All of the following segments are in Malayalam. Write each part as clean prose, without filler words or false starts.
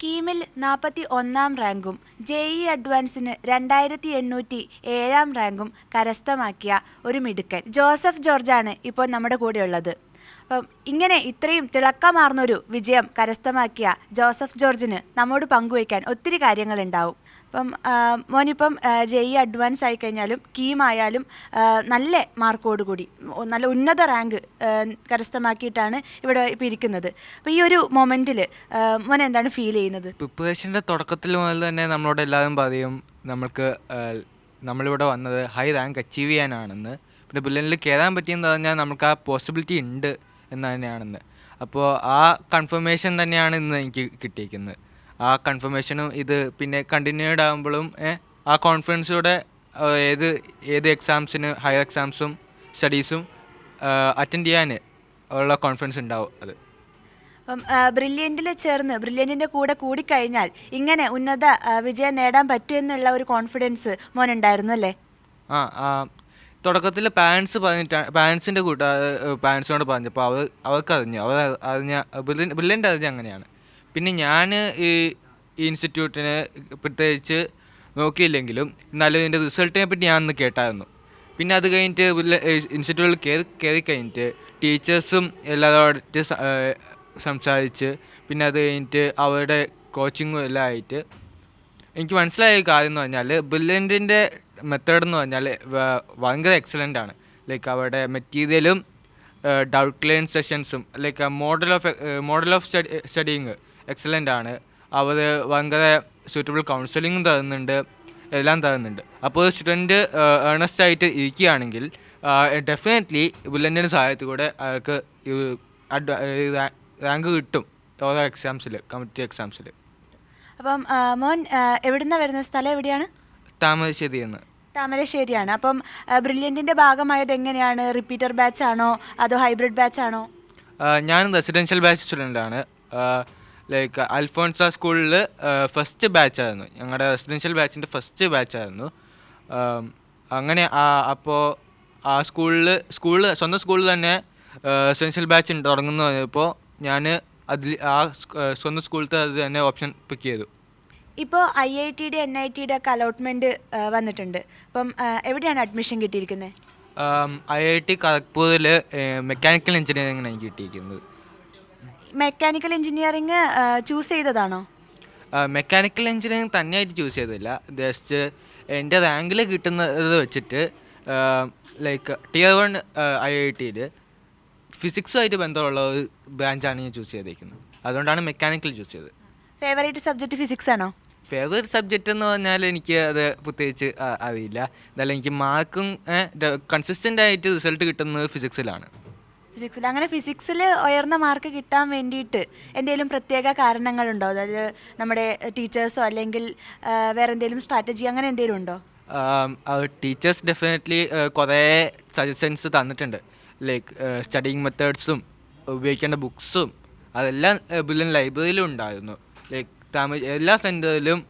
കീമിൽ 41 റാങ്കും JEE അഡ്വാൻസിന് 2807 റാങ്കും കരസ്ഥമാക്കിയ ഒരു മിടുക്കൻ ജോസഫ് ജോർജാണ് ഇപ്പോൾ നമ്മുടെ കൂടെയുള്ളത്. അപ്പം ഇങ്ങനെ ഇത്രയും തിളക്കമാർന്നൊരു വിജയം കരസ്ഥമാക്കിയ ജോസഫ് ജോർജിന് നമ്മോട് പങ്കുവയ്ക്കാൻ ഒത്തിരി കാര്യങ്ങളുണ്ടാവും. അപ്പം മോനിപ്പം JEE അഡ്വാൻസ് ആയിക്കഴിഞ്ഞാലും കീമായാലും നല്ല മാർക്കോടുകൂടി നല്ല ഉന്നത റാങ്ക് കരസ്ഥമാക്കിയിട്ടാണ് ഇവിടെ ഇപ്പോൾ ഇരിക്കുന്നത്. അപ്പോൾ ഈ ഒരു മൊമെൻറ്റിൽ മോൻ എന്താണ് ഫീൽ ചെയ്യുന്നത്? പ്രിപ്പറേഷൻ്റെ തുടക്കത്തിൽ മുതൽ തന്നെ നമ്മളോട് എല്ലാവരും പറയും നമ്മളിവിടെ വന്നത് ഹൈ റാങ്ക് അച്ചീവ് ചെയ്യാനാണെന്ന്. പിന്നെ ബുള്ളനിൽ കയറാൻ പറ്റിയെന്ന് പറഞ്ഞാൽ നമുക്ക് ആ പോസിബിലിറ്റി ഉണ്ട് എന്ന് തന്നെയാണെന്ന്. അപ്പോൾ ആ കൺഫർമേഷൻ തന്നെയാണ് ഇന്ന് എനിക്ക് കിട്ടിയിരിക്കുന്നത്. ആ കൺഫർമേഷനും ഇത് പിന്നെ കണ്ടിന്യൂഡ് ആകുമ്പോഴും ആ കോൺഫിഡൻസോടെ ഏത് എക്സാംസിന് ഹയർ എക്സാംസും സ്റ്റഡീസും അറ്റൻഡ് ചെയ്യാൻ ഉള്ള കോൺഫിഡൻസ് ഉണ്ടാവും. അത് അപ്പം ബ്രില്യൻറ്റിൻ്റെ കൂടെ കൂടിക്കഴിഞ്ഞാൽ ഇങ്ങനെ ഉന്നത വിജയം നേടാൻ പറ്റുമെന്നുള്ള ഒരു കോൺഫിഡൻസ് മോനുണ്ടായിരുന്നു അല്ലേ? തുടക്കത്തിൽ പാരൻസിൻ്റെ പാരൻസിനോട് പറഞ്ഞപ്പോൾ അവർക്ക് അറിഞ്ഞ ബ്രില്യൻ്റ് അറിഞ്ഞ അങ്ങനെയാണ്. പിന്നെ ഞാൻ ഈ ഇൻസ്റ്റിറ്റ്യൂട്ടിന് പ്രത്യേകിച്ച് നോക്കിയില്ലെങ്കിലും എന്നാലും ഇതിൻ്റെ റിസൾട്ടിനെ പറ്റി ഞാനൊന്ന് കേട്ടായിരുന്നു. പിന്നെ അത് കഴിഞ്ഞിട്ട് ഇൻസ്റ്റിറ്റ്യൂട്ടിൽ കയറി കഴിഞ്ഞിട്ട് ടീച്ചേഴ്സും എല്ലാവരോടും സംസാരിച്ച് പിന്നെ അത് കഴിഞ്ഞിട്ട് അവരുടെ കോച്ചിങ്ങും എല്ലാം ആയിട്ട് എനിക്ക് മനസ്സിലായ കാര്യം എന്ന് പറഞ്ഞാൽ ബ്രില്യൻറ്റിൻ്റെ മെത്തേഡ് എന്ന് പറഞ്ഞാൽ ഭയങ്കര എക്സലൻ്റ് ആണ്. ലൈക്ക് അവരുടെ മെറ്റീരിയലും ഡൗട്ട് ക്ലിയർ സെഷൻസും like model of studying excellent ആണ്. അവർ ഭയങ്കര സൂറ്റബിൾ കൗൺസിലിങ്ങും തരുന്നുണ്ട്, എല്ലാം തരുന്നുണ്ട്. അപ്പോൾ സ്റ്റുഡൻറ്റ് ഏണസ്റ്റ് ആയിട്ട് ഇരിക്കുകയാണെങ്കിൽ ഡെഫിനറ്റ്ലി ബ്രില്യൻറ്റിൻ്റെ സഹായത്തിൽ കൂടെ അയാൾക്ക് റാങ്ക് കിട്ടും ഓരോ എക്സാംസിൽ, കമ്മിറ്റി എക്സാംസിൽ. അപ്പം മോൻ എവിടുന്നാണ് വരുന്നത്? സ്ഥലം എവിടെയാണ്? താമരശ്ശേരിയാണ്. അപ്പം ബ്രില്യൻറ്റിൻ്റെ ഭാഗമായത് എങ്ങനെയാണ്? റിപ്പീറ്റർ ബാച്ച് ആണോ അതോ ഹൈബ്രിഡ് ബാച്ച് ആണോ? ഞാൻ റെസിഡൻഷ്യൽ ബാച്ച് സ്റ്റുഡൻ്റാണ്. ലൈക്ക് അൽഫോൺസ സ്കൂളിൽ ഫസ്റ്റ് ബാച്ചായിരുന്നു, ഞങ്ങളുടെ റെസിഡൻഷ്യൽ ബാച്ചിൻ്റെ ഫസ്റ്റ് ബാച്ചായിരുന്നു. അങ്ങനെ അപ്പോൾ ആ സ്വന്തം സ്കൂളിൽ തന്നെ റെസിഡൻഷ്യൽ ബാച്ച് തുടങ്ങുന്നു പറഞ്ഞപ്പോൾ ഞാൻ സ്വന്തം സ്കൂളിലത്തെ അത് തന്നെ ഓപ്ഷൻ പിക്ക് ചെയ്തു. ഇപ്പോൾ IITയുടെ NITയുടെ ഒക്കെ അലോട്ട്മെൻറ്റ് വന്നിട്ടുണ്ട്. അപ്പം എവിടെയാണ് അഡ്മിഷൻ കിട്ടിയിരിക്കുന്നത്? IIT ഖരഗ്പൂരിൽ മെക്കാനിക്കൽ എഞ്ചിനീയറിംഗിനാണ് എനിക്ക് കിട്ടിയിരിക്കുന്നത്. മെക്കാനിക്കൽ എഞ്ചിനീയറിംഗ് ചൂസ് ചെയ്തതാണോ? മെക്കാനിക്കൽ എഞ്ചിനീയറിംഗ് തന്നെയായിട്ട് ചൂസ് ചെയ്തില്ല. ജസ്റ്റ് എൻ്റെ റാങ്കിൽ കിട്ടുന്നത് വെച്ചിട്ട് ലൈക്ക് Tier 1 IITയിൽ ഫിസിക്സുമായിട്ട് ബന്ധമുള്ള ഒരു ബ്രാഞ്ചാണ് ഞാൻ ചൂസ് ചെയ്തിരിക്കുന്നത്. അതുകൊണ്ടാണ് മെക്കാനിക്കൽ ചൂസ് ചെയ്തത്. ഫേവറേറ്റ് സബ്ജക്റ്റ് ഫിസിക്സ് ആണോ? ഫേവറേറ്റ് സബ്ജക്റ്റ് എന്ന് പറഞ്ഞാൽ എനിക്ക് അത് പ്രത്യേകിച്ച് അറിയില്ല. എന്നാലും എനിക്ക് മാർക്കും കൺസിസ്റ്റൻ്റ് ആയിട്ട് റിസൾട്ട് കിട്ടുന്നത് ഫിസിക്സിലാണ്. അങ്ങനെ ഫിസിക്സിൽ ഉയർന്ന മാർക്ക് കിട്ടാൻ വേണ്ടിയിട്ട് എന്തെങ്കിലും പ്രത്യേക കാരണങ്ങളുണ്ടോ? അതായത് നമ്മുടെ ടീച്ചേഴ്സോ അല്ലെങ്കിൽ വേറെ എന്തെങ്കിലും സ്ട്രാറ്റജി അങ്ങനെ എന്തെങ്കിലും ഉണ്ടോ? ടീച്ചേഴ്സ് ഡെഫിനറ്റ്ലി കുറേ സജഷൻസ് തന്നിട്ടുണ്ട്. ലൈക്ക് സ്റ്റഡിങ് മെത്തേഡ്സും ഉപയോഗിക്കേണ്ട ബുക്സും അതെല്ലാം ബ്രില്യൻ ലൈബ്രറിയിലും ഉണ്ടായിരുന്നു. ലൈക്ക് എല്ലാ സെൻറ്ററിലും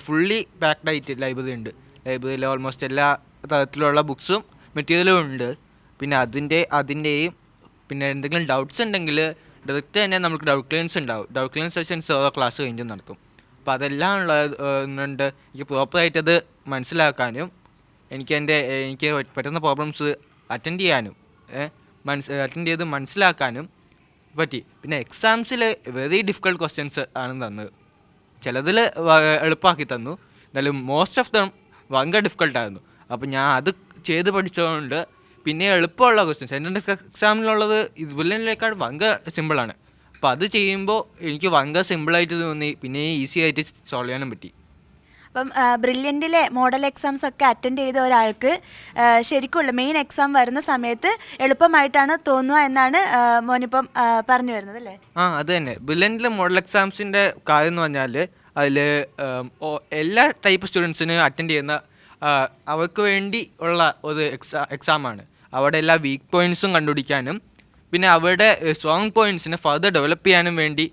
ഫുള്ളി പാക്ഡ് ആയിട്ട് ലൈബ്രറി ഉണ്ട്. ലൈബ്രറിയിൽ ഓൾമോസ്റ്റ് എല്ലാ തരത്തിലുള്ള ബുക്സും മെറ്റീരിയലും ഉണ്ട്. പിന്നെ അതിൻ്റെയും പിന്നെ എന്തെങ്കിലും ഡൗട്ട്സ് ഉണ്ടെങ്കിൽ ഡയറക്റ്റ് തന്നെ നമുക്ക് ഡൗട്ട് ക്ലിയൻസ് ഉണ്ടാവും. ഡൗട്ട് ക്ലിയൻസ് സെഷൻസ് ഓരോ ക്ലാസ് കഴിഞ്ഞ് നടത്തും. അപ്പോൾ അതെല്ലാം ഉള്ളതുകൊണ്ട് എനിക്ക് പ്രോപ്പറായിട്ടത് മനസ്സിലാക്കാനും എനിക്ക് പറ്റുന്ന പ്രോബ്ലംസ് അറ്റൻഡ് ചെയ്യാനും അറ്റൻഡ് ചെയ്ത് മനസ്സിലാക്കാനും പറ്റി. പിന്നെ എക്സാംസിൽ വെരി ഡിഫിക്കൽട്ട് ക്വസ്റ്റ്യൻസ് ആണ് തന്നത്. ചിലതിൽ എളുപ്പമാക്കി തന്നു, എന്നാലും മോസ്റ്റ് ഓഫ് ദം ഭയങ്കര ഡിഫിക്കൽട്ടായിരുന്നു. അപ്പോൾ ഞാൻ അത് ചെയ്ത് പഠിച്ചതുകൊണ്ട് പിന്നെ എളുപ്പമുള്ള ക്വസ്റ്റ്യൻസ് എൻട്രൻസ് എക്സാമിനുള്ളത് ബ്രില്യൻറ്റിനേക്കാൾ ഭയങ്കര സിമ്പിളാണ്. അപ്പോൾ അത് ചെയ്യുമ്പോൾ എനിക്ക് ഭയങ്കര സിമ്പിളായിട്ട് തോന്നി, പിന്നെ ഈസി ആയിട്ട് സോൾവ് ചെയ്യാനും പറ്റി. അപ്പം ബ്രില്യൻറ്റിലെ മോഡൽ എക്സാംസ് ഒക്കെ അറ്റൻഡ് ചെയ്ത ഒരാൾക്ക് ശരിക്കുള്ള മെയിൻ എക്സാം വരുന്ന സമയത്ത് എളുപ്പമായിട്ടാണ് തോന്നുക എന്നാണ് മോനിപ്പം പറഞ്ഞു വരുന്നത് അല്ലേ? അത് തന്നെ. ബ്രില്യൻറ്റിലെ മോഡൽ എക്സാംസിൻ്റെ കാര്യം എന്ന് പറഞ്ഞാൽ അതിൽ എല്ലാ ടൈപ്പ് സ്റ്റുഡൻസിനും അറ്റൻഡ് ചെയ്യുന്ന അവർക്ക് വേണ്ടി ഉള്ള ഒരു എക്സാമാണ്. അവിടെ എല്ലാ വീക്ക് പോയിൻറ്റ്സും കണ്ടുപിടിക്കാനും പിന്നെ അവരുടെ സ്ട്രോങ് പോയിൻറ്റ്സിനെ ഫർദർ ഡെവലപ്പ് ചെയ്യാനും വേണ്ടി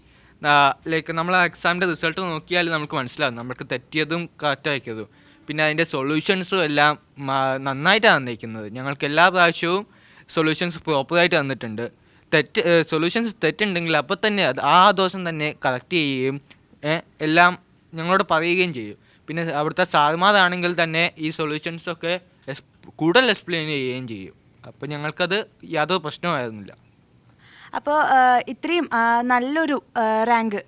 ലൈക്ക് നമ്മൾ ആ എക്സാമിൻ്റെ റിസൾട്ട് നോക്കിയാൽ നമുക്ക് മനസ്സിലാകും നമുക്ക് തെറ്റിയതും കറക്റ്റാക്കിയതും. പിന്നെ അതിൻ്റെ സൊല്യൂഷൻസും എല്ലാം നന്നായിട്ടാണ് തന്നിരിക്കുന്നത്. ഞങ്ങൾക്ക് എല്ലാ പ്രാവശ്യവും സൊല്യൂഷൻസ് പ്രോപ്പറായിട്ട് തന്നിട്ടുണ്ട്. സൊല്യൂഷൻസ് തെറ്റുണ്ടെങ്കിൽ അപ്പോൾ തന്നെ ആ ദിവസം തന്നെ കറക്റ്റ് ചെയ്യുകയും എല്ലാം ഞങ്ങളോട് പറയുകയും ചെയ്യും. പിന്നെ അവിടുത്തെ സാർമാരാണെങ്കിൽ തന്നെ ഈ സൊല്യൂഷൻസൊക്കെ കൂടുതൽ എക്സ്പ്ലെയിൻ ചെയ്യുകയും ചെയ്യും. അപ്പോൾ ഞങ്ങൾക്കത് യാതൊരു പ്രശ്നമായിരുന്നില്ല. അപ്പോൾ ഇത്രയും നല്ലൊരു റാങ്ക്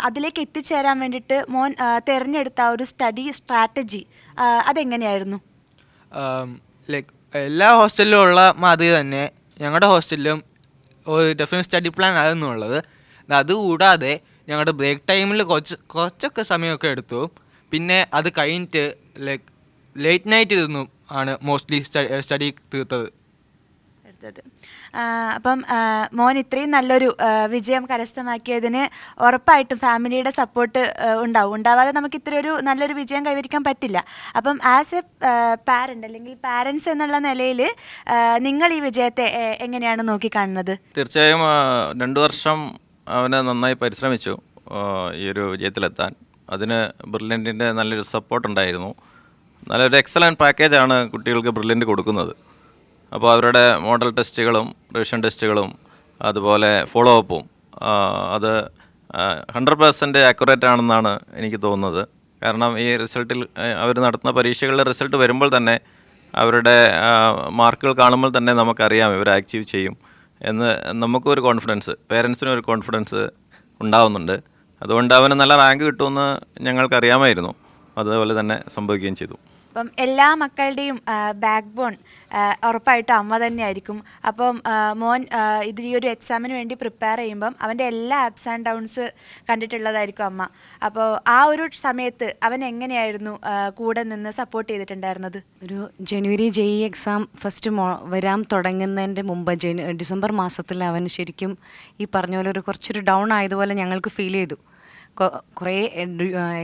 അതിലേക്ക് എത്തിച്ചേരാൻ വേണ്ടിയിട്ട് മോൻ തിരഞ്ഞെടുത്ത ആ ഒരു സ്റ്റഡി സ്ട്രാറ്റജി അതെങ്ങനെയായിരുന്നു? ലൈക്ക് എല്ലാ ഹോസ്റ്റലിലും ഉള്ള മാതിരി തന്നെ ഞങ്ങളുടെ ഹോസ്റ്റലിലും ഒരു ഡെഫിനറ്റ് സ്റ്റഡി പ്ലാൻ ആയിരുന്നു ഉള്ളത്. അതുകൂടാതെ ഞങ്ങളുടെ ബ്രേക്ക് ടൈമിൽ കുറച്ചൊക്കെ സമയമൊക്കെ എടുത്തു. പിന്നെ അത് കഴിഞ്ഞിട്ട് ലൈക്ക് ലേറ്റ് നൈറ്റ് ഇരുന്നു ആണ് മോസ്റ്റ്ലി സ്റ്റഡി തീർത്തത്. അപ്പം മോൻ ഇത്രയും നല്ലൊരു വിജയം കരസ്ഥമാക്കിയതിന് ഉറപ്പായിട്ടും ഫാമിലിയുടെ സപ്പോർട്ട് ഉണ്ടാവാതെ നമുക്ക് ഇത്രയൊരു നല്ലൊരു വിജയം കൈവരിക്കാൻ പറ്റില്ല. അപ്പം ആസ് എ പാരൻ്റ് അല്ലെങ്കിൽ പാരൻസ് എന്നുള്ള നിലയിൽ നിങ്ങൾ ഈ വിജയത്തെ എങ്ങനെയാണ് നോക്കിക്കാണുന്നത്? തീർച്ചയായും 2 വർഷം അവന് നന്നായി പരിശ്രമിച്ചു ഈ ഒരു വിജയത്തിലെത്താൻ. അതിന് ബ്രില്യൻറ്റിൻ്റെ നല്ലൊരു സപ്പോർട്ട് ഉണ്ടായിരുന്നു. നല്ലൊരു എക്സലൻറ്റ് പാക്കേജാണ് കുട്ടികൾക്ക് ബ്രില്യൻറ്റ് കൊടുക്കുന്നത്. അപ്പോൾ അവരുടെ മോഡൽ ടെസ്റ്റുകളും റിവിഷൻ ടെസ്റ്റുകളും അതുപോലെ ഫോളോ അപ്പും അത് 100% ആക്യുറേറ്റ് ആണെന്നാണ് എനിക്ക് തോന്നുന്നത്. കാരണം ഈ റിസൾട്ടിൽ അവർ നടത്തുന്ന പരീക്ഷകളുടെ റിസൾട്ട് വരുമ്പോൾ തന്നെ അവരുടെ മാർക്കുകൾ കാണുമ്പോൾ തന്നെ നമുക്കറിയാം ഇവർ അച്ചീവ് ചെയ്യും എന്ന് നമുക്കൊരു കോൺഫിഡൻസ്, പേരൻസിനും ഒരു കോൺഫിഡൻസ് ഉണ്ടാവുന്നുണ്ട്. അതുകൊണ്ട് അവന് നല്ല റാങ്ക് കിട്ടുമെന്ന് ഞങ്ങൾക്കറിയാമായിരുന്നു. അതുപോലെ തന്നെ സംഭവിക്കുകയും ചെയ്തു. അപ്പം എല്ലാ മക്കളുടെയും ബാക്ക് ബോൺ ഉറപ്പായിട്ടും അമ്മ തന്നെയായിരിക്കും. അപ്പം മോൻ ഇത് ഈ ഒരു എക്സാമിന് വേണ്ടി പ്രിപ്പയർ ചെയ്യുമ്പം അവൻ്റെ എല്ലാ ആപ്സ് ആൻഡ് ഡൗൺസ് കണ്ടിട്ടുള്ളതായിരിക്കും അമ്മ. അപ്പോൾ ആ ഒരു സമയത്ത് അവൻ എങ്ങനെയായിരുന്നു കൂടെ നിന്ന് സപ്പോർട്ട് ചെയ്തിട്ടുണ്ടായിരുന്നത്? ഒരു ജനുവരി JEE എക്സാം ഫസ്റ്റ് വരാൻ തുടങ്ങുന്നതിൻ്റെ മുമ്പ് ഡിസംബർ മാസത്തിൽ അവൻ ശരിക്കും ഈ പറഞ്ഞ പോലെ കുറച്ചൊരു ഡൗൺ ആയതുപോലെ ഞങ്ങൾക്ക് ഫീൽ ചെയ്തു. കുറേ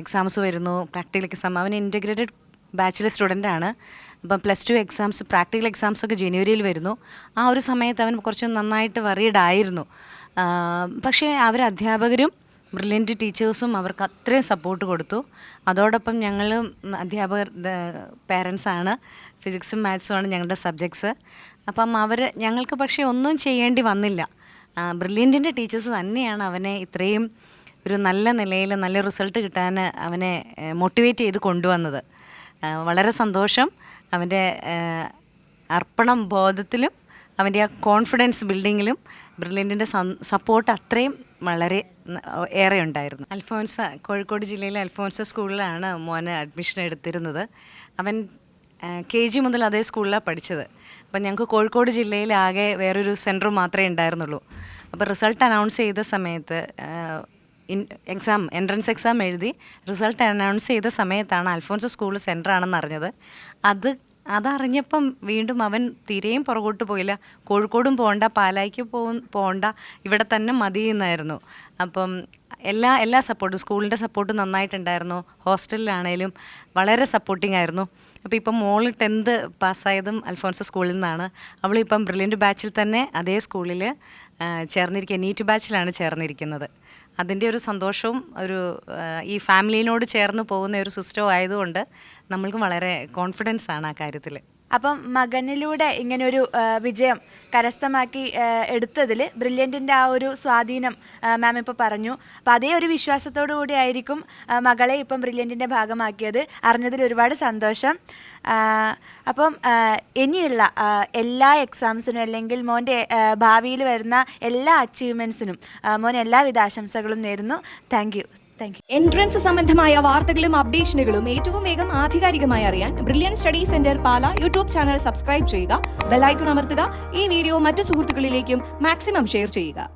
എക്സാംസ് വരുന്നു, പ്രാക്ടിക്കൽ എക്സാം. അവൻ ഇൻറ്റഗ്രേറ്റഡ് ബാച്ചിലർ സ്റ്റുഡൻ്റാണ്. അപ്പം +2 എക്സാംസ്, പ്രാക്ടിക്കൽ എക്സാംസൊക്കെ ജനുവരിയിൽ വരുന്നു. ആ ഒരു സമയത്ത് അവൻ കുറച്ച് നന്നായിട്ട് വറീഡായിരുന്നു. പക്ഷേ അധ്യാപകരും ബ്രില്യൻറ്റ് ടീച്ചേഴ്സും അവർക്ക് അത്രയും സപ്പോർട്ട് കൊടുത്തു. അതോടൊപ്പം ഞങ്ങൾ അധ്യാപകർ പേരൻസാണ്, ഫിസിക്സും മാത്സുമാണ് ഞങ്ങളുടെ സബ്ജക്ട്സ്. അപ്പം ഞങ്ങൾക്ക് പക്ഷേ ഒന്നും ചെയ്യേണ്ടി വന്നില്ല. ബ്രില്യൻറ്റിൻ്റെ ടീച്ചേഴ്സ് തന്നെയാണ് അവനെ ഇത്രയും ഒരു നല്ല നിലയിൽ നല്ല റിസൾട്ട് കിട്ടാൻ അവനെ മോട്ടിവേറ്റ് ചെയ്ത് കൊണ്ടുവന്നത്. വളരെ സന്തോഷം. അവൻ്റെ അർപ്പണം ബോധത്തിലും അവൻ്റെ ആ കോൺഫിഡൻസ് ബിൽഡിങ്ങിലും ബ്രില്യൻറ്റിൻ്റെ സപ്പോർട്ട് അത്രയും വളരെ ഏറെ ഉണ്ടായിരുന്നു. കോഴിക്കോട് ജില്ലയിലെ അൽഫോൻസ സ്കൂളിലാണ് മോന് അഡ്മിഷൻ എടുത്തിരുന്നത്. അവൻ KG മുതൽ അതേ സ്കൂളിലാണ് പഠിച്ചത്. അപ്പം ഞങ്ങൾക്ക് കോഴിക്കോട് ജില്ലയിൽ ആകെ വേറൊരു സെൻറ്റർ മാത്രമേ ഉണ്ടായിരുന്നുള്ളൂ. അപ്പോൾ റിസൾട്ട് അനൗൺസ് ചെയ്ത സമയത്ത് എൻട്രൻസ് എക്സാം എഴുതി റിസൾട്ട് അനൗൺസ് ചെയ്ത സമയത്താണ് അൽഫോൻസ സ്കൂൾ സെൻറ്റർ ആണെന്ന് അറിഞ്ഞത്. അതറിഞ്ഞപ്പം വീണ്ടും അവൻ തീരെയും പുറകോട്ട് പോയില്ല. കോഴിക്കോടും പോകണ്ട, പാലായ്ക്ക് പോകണ്ട, ഇവിടെ തന്നെ മതി എന്നായിരുന്നു. അപ്പം എല്ലാ സപ്പോർട്ടും, സ്കൂളിൻ്റെ സപ്പോർട്ട് നന്നായിട്ടുണ്ടായിരുന്നു. ഹോസ്റ്റലിലാണേലും വളരെ സപ്പോർട്ടിംഗ് ആയിരുന്നു. അപ്പോൾ ഇപ്പം മോൾ 10th പാസ്സായതും അൽഫോൻസ സ്കൂളിൽ നിന്നാണ്. അവളിപ്പം ബ്രില്യൻറ്റ് ബാച്ചിൽ തന്നെ അതേ സ്കൂളിൽ നീറ്റ് ബാച്ചിലാണ് ചേർന്നിരിക്കുന്നത്. അതിൻ്റെ ഒരു സന്തോഷവും ഈ ഫാമിലിനോട് ചേർന്ന് പോകുന്ന ഒരു സിസ്റ്റം ആയതുകൊണ്ട് നമ്മൾക്ക് വളരെ കോൺഫിഡൻസ് ആണ് ആ കാര്യത്തിൽ. അപ്പം മകനിലൂടെ ഇങ്ങനൊരു വിജയം കരസ്ഥമാക്കി എടുത്തതിൽ ബ്രില്യൻറ്റിൻ്റെ ആ ഒരു സ്വാധീനം മാം ഇപ്പോൾ പറഞ്ഞു. അപ്പോൾ അതേ ഒരു വിശ്വാസത്തോടു കൂടി ആയിരിക്കും മകളെ ഇപ്പം ബ്രില്യൻറ്റിൻ്റെ ഭാഗമാക്കിയത്. അറിഞ്ഞതിൽ ഒരുപാട് സന്തോഷം. അപ്പം ഇനിയുള്ള എല്ലാ എക്സാംസിനും അല്ലെങ്കിൽ മോൻ്റെ ഭാവിയിൽ വരുന്ന എല്ലാ അച്ചീവ്മെൻറ്റ്സിനും മോൻ എല്ലാവിധ ആശംസകളും നേരുന്നു. Thank you. എൻട്രൻസ് സംബന്ധമായ വാർത്തകളും അപ്ഡേഷനുകളും ഏറ്റവും വേഗം ആധികാരികമായി അറിയാൻ ബ്രില്യൻറ്റ് സ്റ്റഡി സെന്റർ പാല യൂട്യൂബ് ചാനൽ സബ്സ്ക്രൈബ് ചെയ്യുക, ബെൽ ഐക്കൺ അമർത്തുക. ഈ വീഡിയോ മറ്റു സുഹൃത്തുക്കളിലേക്കും മാക്സിമം ഷെയർ ചെയ്യുക.